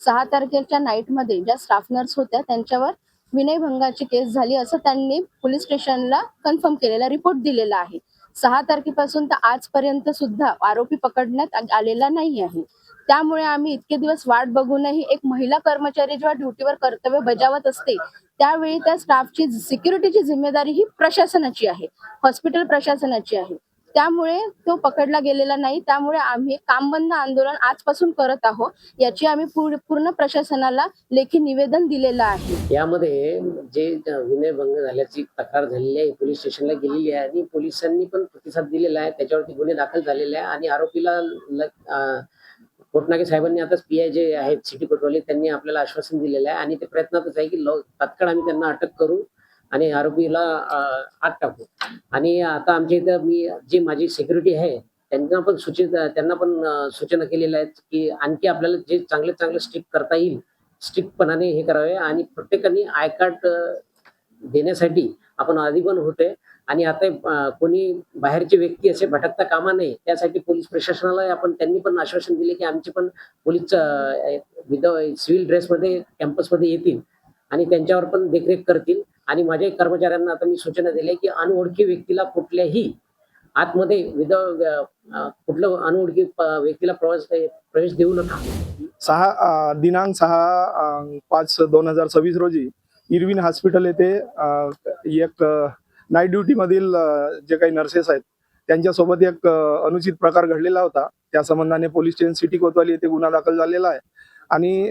6 तारखेच्या नाईटमध्ये ज्या staff nurse होत्या त्यांच्यावर विनयभंगाची केस झाली असं त्यांनी पोलीस स्टेशनला कन्फर्म केलेला रिपोर्ट दिलेला आहे. 6 तारखेपासून तर आजपर्यंत सुद्धा आरोपी पकडण्यात आलेला नाही आहे. त्यामुळे आम्ही इतके दिवस वाट बघूनही एक महिला कर्मचारी जेव्हा ड्युटीवर कर्तव्य बजावत असते, त्यावेळी त्या स्टाफची सिक्युरिटीची जिम्मेदारी ही प्रशासनाची आहे, हॉस्पिटल प्रशासनाची आहे. त्यामुळे तो पकडला गेलेला नाही. त्यामुळे आम्ही कामबंद आंदोलन आजपासून करत आहोत. याची आम्ही पूर्ण प्रशासनाला लेखी निवेदन दिलेलं आहे. यामध्ये जे विनयभंग झाल्याची तक्रार झालेली आहे, पोलीस स्टेशनला गेलेली आहे आणि पोलिसांनी पण प्रतिसाद दिलेला आहे. त्याच्यावरती गुन्हे दाखल झालेले आहे आणि आरोपीला पोटनाके साहेबांनी आताच पीआय जे आहेत सिटी कोतवाली त्यांनी आपल्याला आश्वासन दिलेलं आहे आणि ते प्रयत्नातच आहे की तात्काळ आम्ही त्यांना अटक करू आणि आरोपीला आत टाकू. आणि आता आमच्या इथं जी माझी सिक्युरिटी आहे त्यांना पण सूचना केलेल्या आहेत की आणखी आपल्याला जे चांगले स्ट्रिक्ट करता येईल स्ट्रिक्टपणाने हे करावे आणि प्रत्येकाने आय कार्ड देण्यासाठी आपण आधी पण होते आणि आता कोणी बाहेरचे व्यक्ती असे भटकता कामा नये त्यासाठी पोलीस प्रशासनाला त्यांनी पण आश्वासन दिले की आमचे पण पोलीस सिव्हिल ड्रेसमध्ये कॅम्पसमध्ये येतील आणि त्यांच्यावर पण देखरेख करतील. आणि माझ्या कर्मचाऱ्यांना आता मी सूचना दिली की अनोळखी व्यक्तीला कुठल्याही आतमध्ये कुठलं अनोळखी व्यक्तीला प्रवेश देऊ नका. दिनांक 6/5/2026 रोजी इरविन हॉस्पिटल येथे एक नाईट ड्युटी मधील जे काही नर्सेस आहेत त्यांच्यासोबत एक अनुचित प्रकार घडलेला होता. त्या संबंधाने पोलीस स्टेशन सिटी कोतवाली येथे गुन्हा दाखल झालेला आहे आणि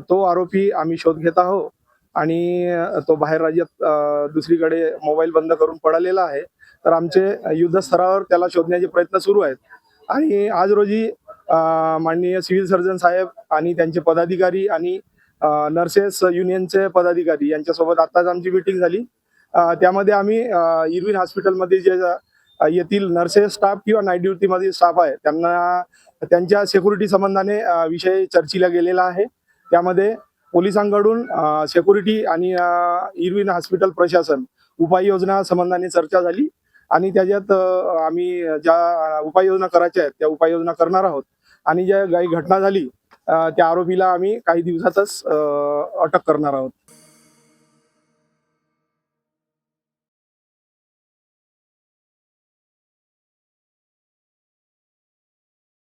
तो आरोपी आम्ही शोध घेत आहोत आणि तो बाहेर राज्यात दुसरीकडे मोबाईल बंद करून पळालेला आहे. तर आमचे युद्धस्तरावर त्याला शोधण्याचे प्रयत्न सुरू आहेत आणि आज रोजी माननीय सिव्हिल सर्जन साहेब आणि त्यांचे पदाधिकारी आणि नर्सेस युनियनचे पदाधिकारी यांच्यासोबत आताच आमची मीटिंग झाली. त्यामध्ये आम्ही इरविन हॉस्पिटलमध्ये जे येथील नर्सेस स्टाफ किंवा नाईट ड्युटीमधील स्टाफ आहे त्यांना त्यांच्या सिक्युरिटी संबंधाने विषय चर्चेला गेलेला आहे. त्यामध्ये पोलिसांकडून सिक्युरिटी आणि इरविन हॉस्पिटल प्रशासन उपाययोजना संबंधाने चर्चा झाली आणि त्याच्यात आम्ही ज्या उपाययोजना करायच्या आहेत त्या उपाययोजना करणार आहोत आणि ज्या काही घटना झाली त्या आरोपीला आम्ही काही दिवसातच अटक करणार आहोत.